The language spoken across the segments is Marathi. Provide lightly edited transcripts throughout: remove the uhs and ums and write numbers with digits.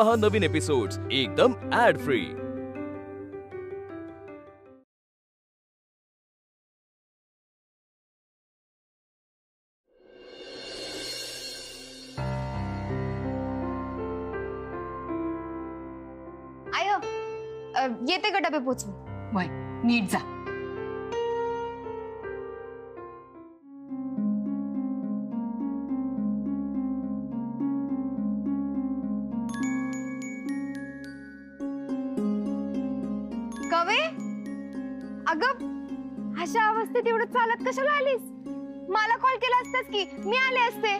पहा नवीन एपिसोड्स एकदम ऍड फ्री। येते का डबे पोचवून? वय नीट जा। कवे, अगं अशा अवस्थेत एवढं चालत कशाला आलीस? मला कॉल केला असतास की मी आले असते।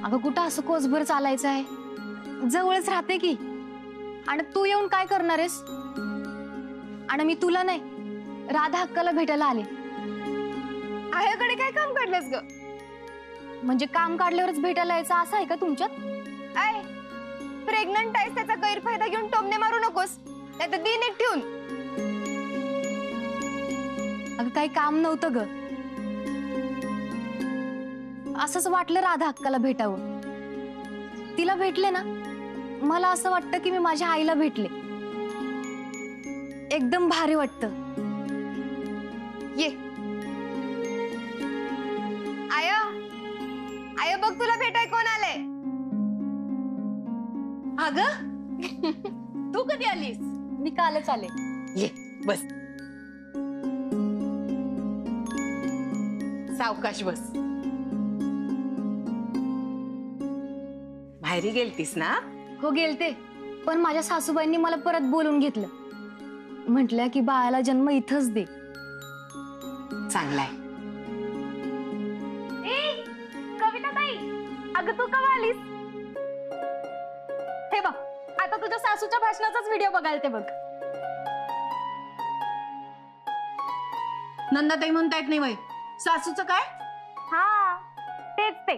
अगं कुठं असं कोसभर चालायचं आहे, जवळच राहते की। आणि तू येऊन काय करणार आहेस? आणि मी तुला नाही, राधा हक्काला भेटायला आले। आयाकडे काय काम काढलंस ग? म्हणजे काम काढल्यावरच भेटायला यायचं असं आहे का तुमच्यात? आय प्रेग्नंट आहेस त्याचा गैरफायदा घेऊन टोमणे मारू नकोस, नाही तर दिन एक ठेवून। अगं काही काम नव्हतं ग, असंच वाटलं राधा हक्काला भेटावं। तिला भेटले ना, मला असं वाटतं की मी माझ्या आईला भेटले। एकदम भारी वाटतं। ये आया, आया बघ तुला भेटाय कोण आले। अगं तू कधी आलीस? मी कालच आले। ये बस, सावकाश बस। बाहेरी गेलतीस ना? हो गेलते, पण माझ्या सासूबाईंनी मला परत बोलून घेतलं। म्हटलं की बाळाला जन्म इथंच दे। चांगलाय। कविता ताई, अगं तू कवा आलीस? हे बघ, आता तुझ्या सासूच्या भाषणाचाच व्हिडिओ बघायला ते बघ। नंदाताई म्हणतायत नाही वय, सासूचं काय? हा तेच ते।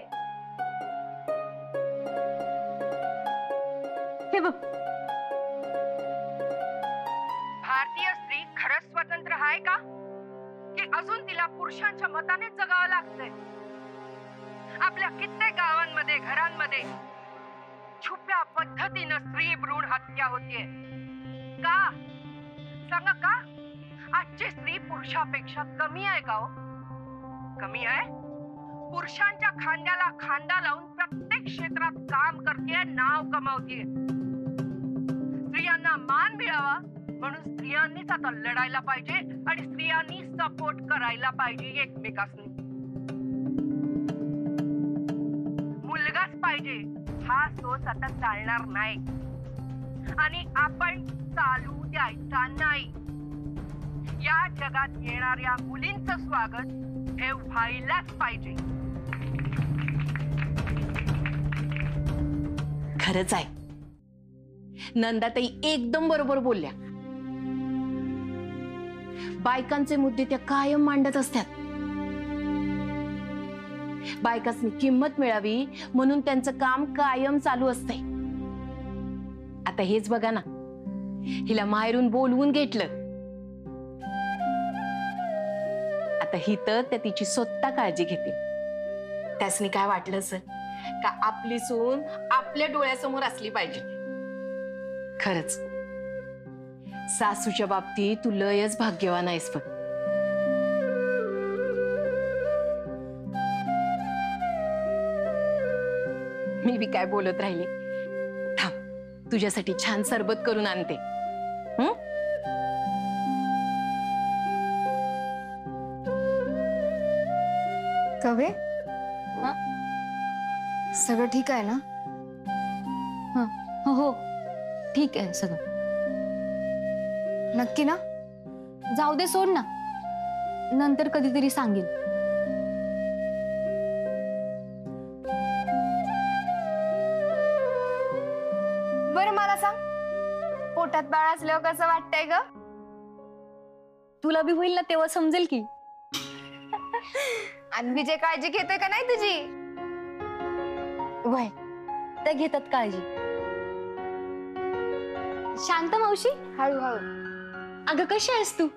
हे बघ, भारतीय स्त्री खरंच स्वतंत्र आहे का, की अजून तिला पुरुषांच्या मताने जगावं लागतंय? आपल्या कित्येक गावांमध्ये घरांमध्ये छुप्या पद्धतीनं स्त्री भ्रूण हत्या होतीये का? सांगा का? आजची स्त्री पुरुषापेक्षा कमी आहे का हो? कमी आहे? पुरुषांच्या खांद्याला खांदा लावून प्रत्येक क्षेत्रात काम करते, नाव कमावते। स्त्रियांना मान मिळावा म्हणून स्त्रियांनीच आता लढायला पाहिजे आणि स्त्रियांनी सपोर्ट करायला पाहिजे एकमेकांनी। मुलगाच पाहिजे हा सोच आता चालणार नाही आणि आपण चालू द्यायचा नाही। या जगात येणाऱ्या मुलींचं स्वागत हे व्हायलाच पाहिजे। खरंच आहे, नंदाताई एकदम बरोबर बोलल्या। बायकांचे मुद्दे त्या कायम मांडत असतात। बायकांनी किंमत मिळावी म्हणून त्यांचं काम कायम चालू असते। आता हेच बघा ना, हिला माहेरून बोलवून घेतलं, आता ही तर त्या तिची स्वतः काळजी घेते। त्यासनी काय वाटलं सर का आपली सून आपल्या डोळ्यासमोर असली पाहिजे। खरंच सासूच्या बाबतीत तू लयच भाग्यवान आहेस। पण मी बी काय बोलत राहिली, थांब तुझ्यासाठी छान सरबत करून आणते। कवे, सगळं ठीक आहे ना? हो ठीक आहे सगळं। नक्की ना? जाऊ दे, सोड ना, नंतर कधीतरी सांगेन। बरं मला सांग, पोटात बाळ असल्यावर कसं वाटतंय ग? तुला बी होईल ना तेव्हा समजेल की। आणि विजय काळजी घेतोय का नाही तुझी? वय त्या घेतात काळजी। शांत मावशी, हळूहळू। अगं कशी आहेस तू?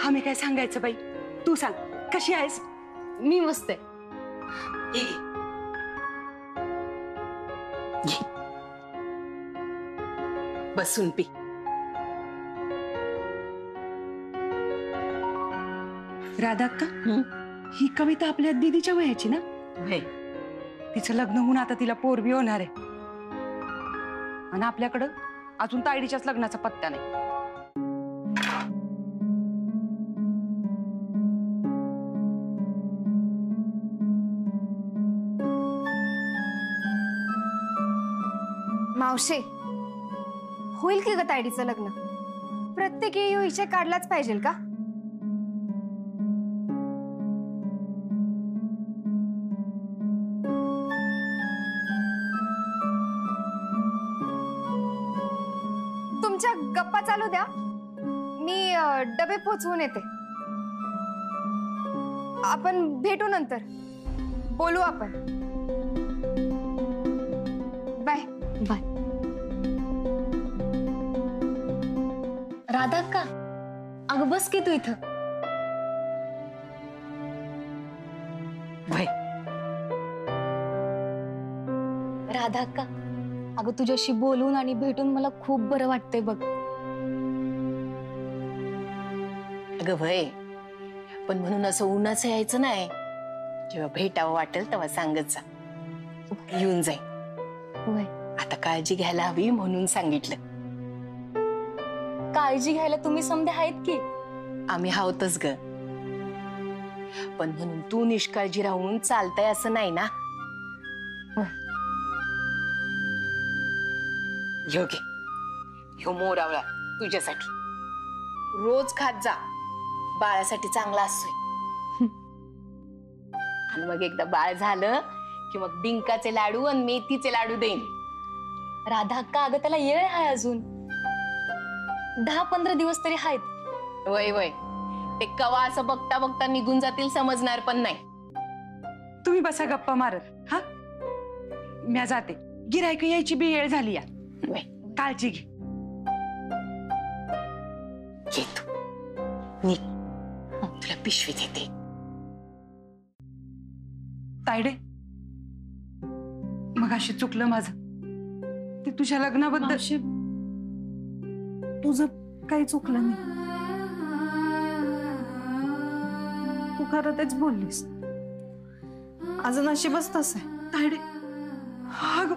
आम्ही काय सांगायचं बाई, तू सांग कशी आहेस? मी मस्त आहे। बसून पी. राधा अक्का, ही कविता आपल्या दीदीच्या वयाची ना? तिचं लग्न होऊन आता तिला पोरबी होणार आहे आणि आपल्याकडं अजून तायडीच्याच लग्नाचा पत्ता नाही. मावशे, होईल की ग तायडीचं लग्न? प्रत्येक येळी विषय काढलाच पाहिजे का? तुमच्या गप्पा चालू द्या, मी डबे पोचवून येते. आपण भेटू नंतर, बोलू आपण. Bye bye. राधा अक्का, अगं बस की तू इथं. राधा अक्का, अगं तुझ्याशी बोलून आणि भेटून मला खूप बरं वाटतंय बघ. अगं भय, पण म्हणून असं उन्हाचं यायचं नाही. जेव्हा भेटावं वाटेल तेव्हा सांगत जा, येऊन जाईल. होय, आता काळजी घ्यायला हवी म्हणून सांगितलं. काळजी घ्यायला तुम्ही समधे आहेत की. आम्ही हावतच ग, पण म्हणून तू निष्काळजी राहून चालतंय असं नाही ना. योग्य ह्यो मोरावळा तुझ्यासाठी रोज खात जा, बाळासाठी चांगला असतोय. आणि मग एकदा बाळ झालं की मग डिंकाचे लाडू आणि मेथीचे लाडू देईन. राधा अक्का, अगं त्याला येळ आहे अजून. 10-15 दिवस तरी आहेत. वय वय, ते कवा असं बघता बघता निघून जातील समजणार पण नाही. तुम्ही बसा गप्पा मारत. हा, म्या जाते. गिरायक यायची बी वेळ झाली या. काळजी घे. ये तू निघ, तुला पिशवी देते. तायडे, मग अशी चुकलं माझं. ते तुझ्या लग्नाबद्दल. तुझं काही चुकलं नाही. तू खरं तेच बोललीस. आज नशीबच तसं आहे. तायडे, हा ग.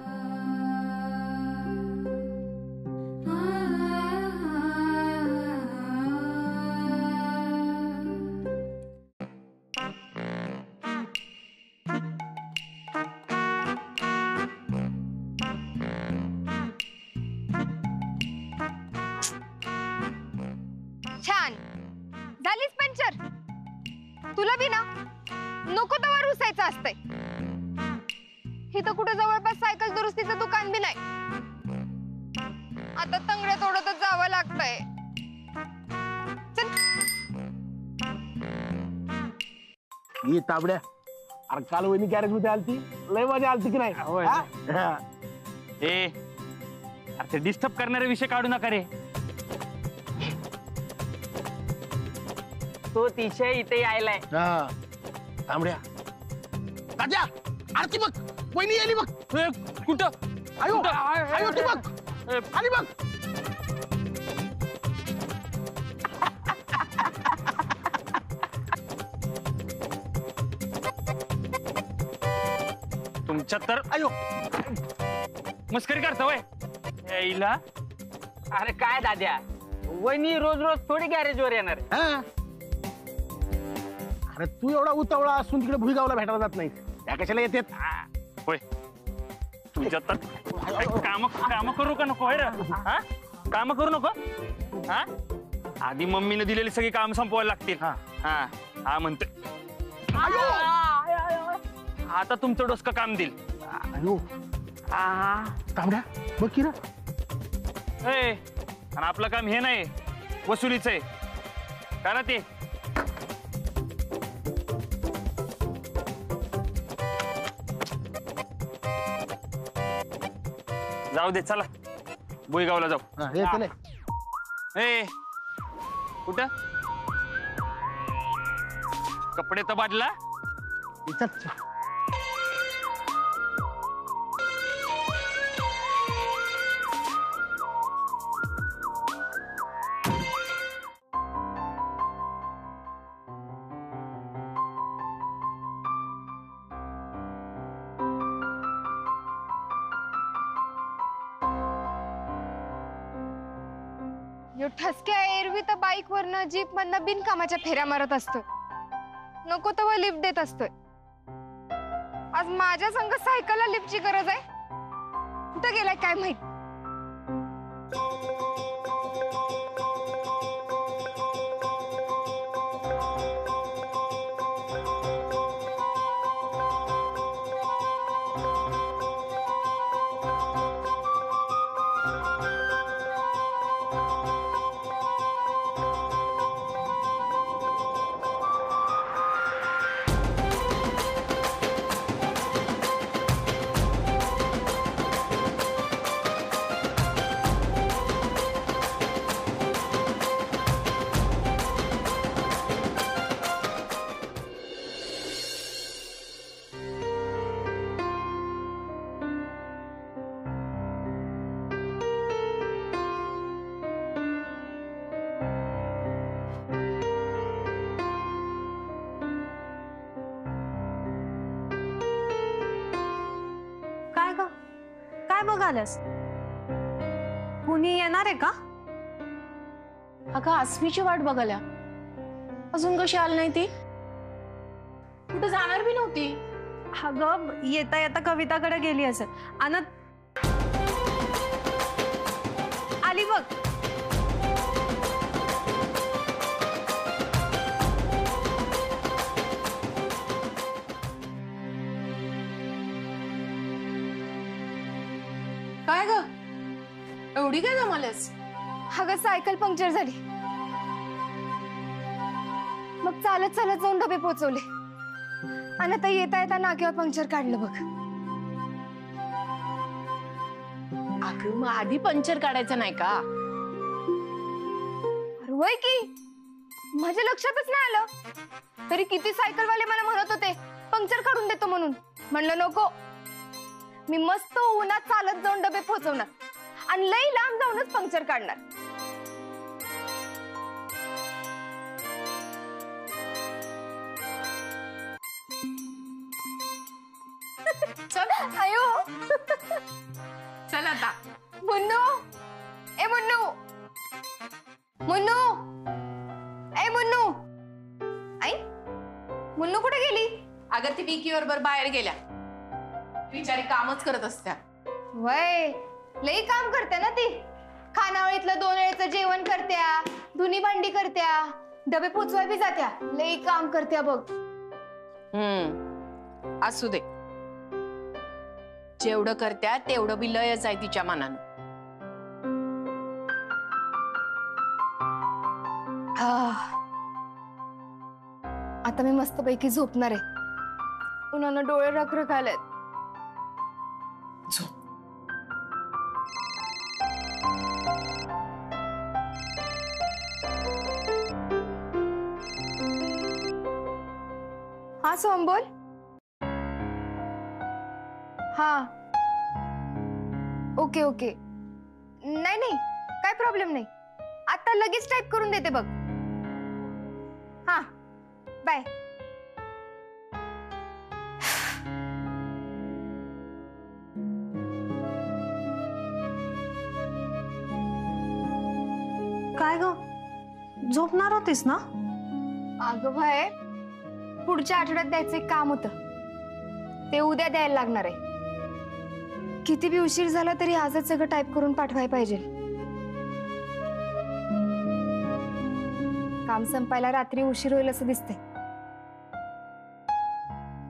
छान झालीच पंचर. तुला बी ना नको तवा रुसायचं असतंय. इथं कुठे जवळपास सायकल दुरुस्तीचं दुकान बी नाही. आता तंगड्या तोडतच जावं लागतंय. चल. ही ताबड्या, अरे काल वहिनी गॅरेज मध्ये आलती, लय मजा आलती की नाही? ए, अरे ते डिस्टर्ब करणारे विषय काढू नका रे. तो तिशय इथे यायलाय. तांबड्या, तात्या, आरती बघ, वहिनी आली बघ. कुठं? आयो आयो, ती बघ आली बघ. तुमच्या तर आयो मस्करी करता वय यायला. अरे काय दाद्या, वहिनी रोज रोज थोडी गॅरेज वर येणार. अरे तू एवढा उतावळा असून तिकडे भुईगावला भेटायला जात नाही, त्या कशाला येतात? होय, तुझ्या तर काम करू का नको? हा, काम करू नको. हा, आधी मम्मीने दिलेली सगळी काम संपवायला लागतील. हा हा म्हणते. आता तुमचं डोसकं काम देईल. अयो तांबड्या, बघ की ना. आणि आपलं काम हे नाही, वसुलीच आहे. करा ते. जाऊ दे, चला भुईगावला जाऊ. कुठं? कपडे तर बादला. यो ठसक्या एरवी तर बाईक वरनं जीप मधनं बिनकामाच्या फेऱ्या मारत असतोय. नको तेव्हा लिफ्ट देत असतोय. आज माझ्या संग सायकलला लिफ्टची गरज आहे. कुठं गेलाय काय माहित. काय बघायलास? कुणी येणार आहे का? अगं आसमीची वाट बघायला. अजून कशी आली नाही ती? कुठं जाणार बी नव्हती. अगं येता येता कविताकडे गेली असेल. आली बघ. काय ग एवढी काय जमालेस? अगं सायकल पंक्चर झाली. मग चालत चालत जाऊन डबे पोहोचवले आणि आता येता येता नाक्यावर पंक्चर काढलं बघ. अगं मग आधी पंक्चर काढायचं नाही का? अरे होय की, माझ्या लक्षातच नाही आलं. तरी किती सायकलवाले मला म्हणत होते पंक्चर काढून देतो म्हणून. म्हणलं नको, मी मस्त उन्हात चालत जाऊन डबे पोहोचवणार आणि लई लांब जाऊनच पंक्चर काढणार. चल आयो चल आता. मुन्नू, ए मुन्नू, मुन्नू, ए मुन्नू. आई मुन्नू कुठे गेली? अगं ती विकी बरोबर बाहेर गेल्या. बिचारी कामच करत असत्या. वय लई काम करते ना ती. खानावळीतलं 2 वेळेचं जेवण करत्या, धुनी भांडी करत्या, डबे पोचवाय बी जात्या. लई काम करत्या बघ. असू दे, जेवढं करत्या तेवढं बी लयच आहे तिच्या मनानं. आता मी मस्तपैकी झोपणार आहे. उन्हानं डोळे रखरख आलेत. हा सोहम बोल. हा ओके ओके. नाही नाही काय प्रॉब्लेम नाही. आता लगेच टाईप करून देते बघ. हा बाय. काय ग झोपणार होतीस ना? अगं भाई पुढच्या आठवड्यात द्यायचं एक काम होतं, ते उद्या द्यायला लागणार आहे. किती बी उशीर झाला तरी आजच सगळं टाईप करून पाठवायला पाहिजे. काम संपायला रात्री उशीर होईल असं दिसतंय.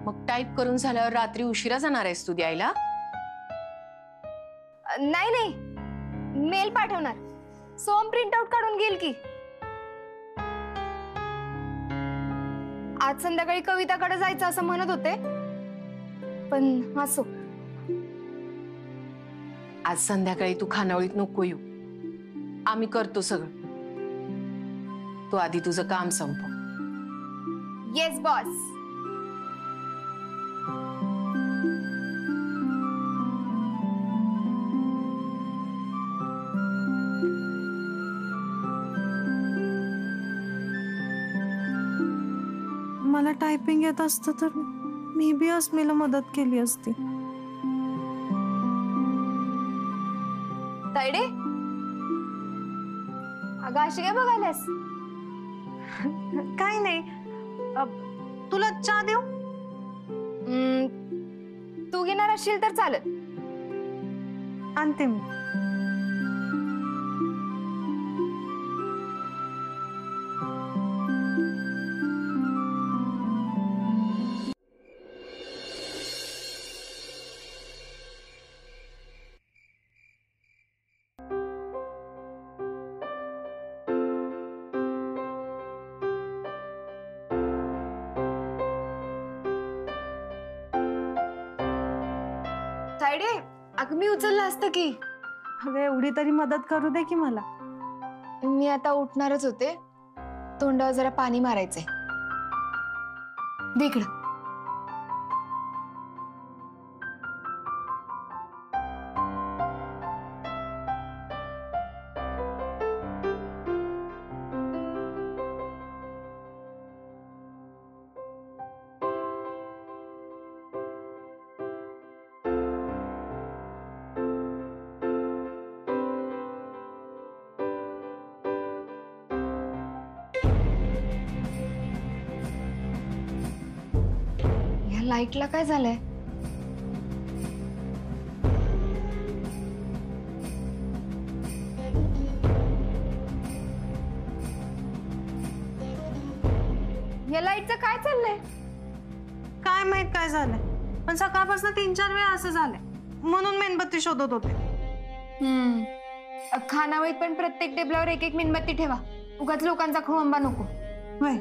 मग टाईप करून झाल्यावर रात्री उशिरा जाणार आहेस तू द्यायला? नाही नाही मेल पाठवणार. सोम प्रिंट आउट काढून घेईल की. आज संध्याकाळी कविताकडे जायचं असं म्हणत होते, पण असो. आज संध्याकाळी तू खानावळीत नको येऊ. आम्ही करतो सगळं. तू आधी तुझं काम संपव. Yes boss. मला टायपिंग येत असतं तर मी बी अस्मीला मदत केली असती. तायडे अगं अशी काय बघायलास? काय नाही. तुला चहा देऊ? तू घेणार असशील तर चालेल. आणते मी. तायडे, अगं मी उचललं असतं की. अगं एवढी तरी मदत करू दे की मला. मी आता उठणारच होते. तोंडावर जरा पाणी मारायचंय. दे इकडं. लाईटला काय झालंय? या लाईटचं काय चाललंय? काय माहित काय झालंय, पण सकाळपासून 3-4 वेळा असं झालंय. म्हणून मेणबत्ती शोधत होते. खानावळीत पण प्रत्येक टेबलावर एक मेणबत्ती ठेवा. उगाच लोकांचा खोंबा नको. होय.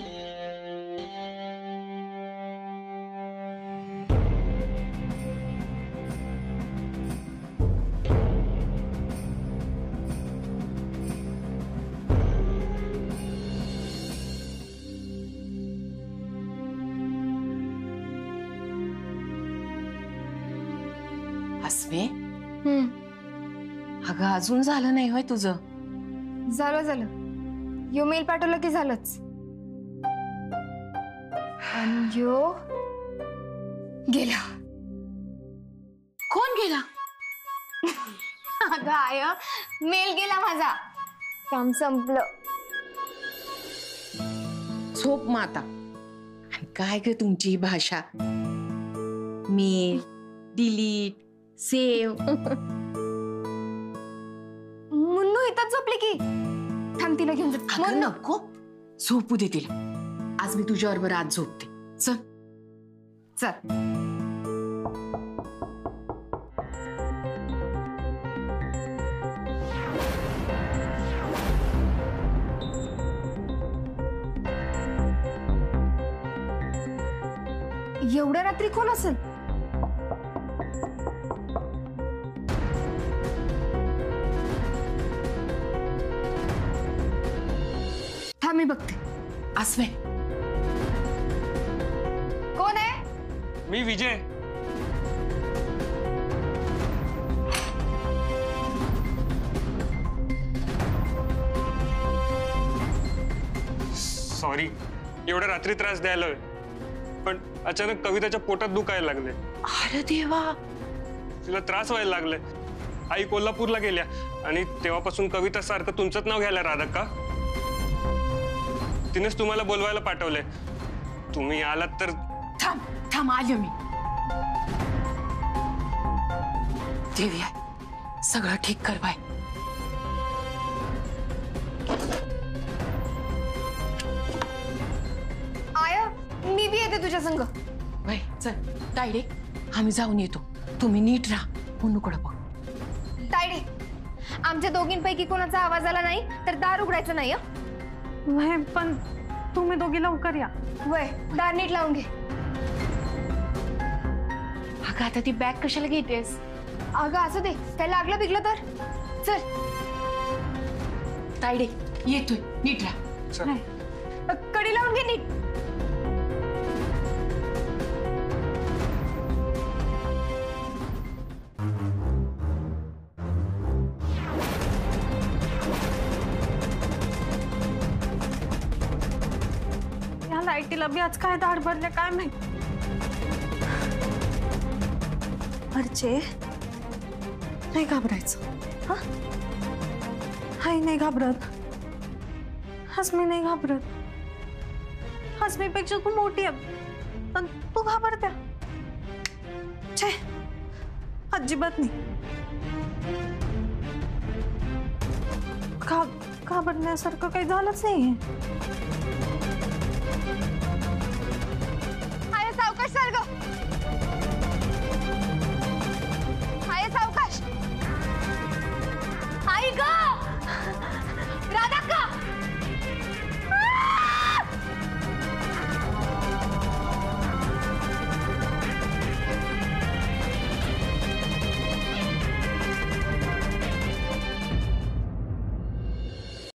अस्मे, अगं अजून झालं नाही होय तुझं? झालं. यो मेल पाठवलं की झालंच. आणि यो गेला. कोण गेला? अगं आय, मेल गेला माझा. काम संपलं. झोप माता. काय ग तुमची ही भाषा? Mail, delete, save. मुन्नू इथंच झोपली की. थांब तिला घेऊन जाते. अगं नको, झोपू दे तिला. आज मी तुझ्या बरोबर आज झोपते. चल चल. एवढ्या रात्री कोण असेल? थांब मी बघते. अस्मे, कोण आहे? मी विजय. सॉरी एवढ्या रात्री त्रास द्यायला, पण अचानक कविताच्या पोटात दुखायला लागले. अरे देवा, तिला त्रास व्हायला लागलाय. आई कोल्हापूरला गेल्या आणि तेव्हापासून कविता सारखं तुमचंच नाव घ्यायला राधा. तिनेच तुम्हाला बोलवायला पाठवलंय. तुम्ही आलात तर. थांब थांब, आले मी. देवी, सगळं ठीक कर बाय. आय, मी बी येते तुझ्या संग. बाय चल. तायडे, आम्ही जाऊन येतो. तुम्ही नीट राहा. मुन्नूकडे बघ. तायडे, आमच्या दोघींपैकी कोणाचा आवाज आला नाही तर दार उघडायचं नाही. वय, पण तुम्ही दोघी लवकर या. वय, दार नीट लावून घे. अगं आता ती बॅग कशाला घेतेस? अगं असू दे, काय लागलं बिगलं तर. चल. तायडे येतोय, नीट राहा. कडी लावून घे नीट. लाईटीला बी आज काय दाढ भरले काय माहित. अर्चे, नाही घाबरायचं. हा, हाय नाही घाबरत. हसमी नाही घाबरत. हसमीपेक्षा तू मोठी आहे पण तू घाबरत्या. छे, अजिबात नाही. घाबरण्यासारखं काही झालंच नाहीये.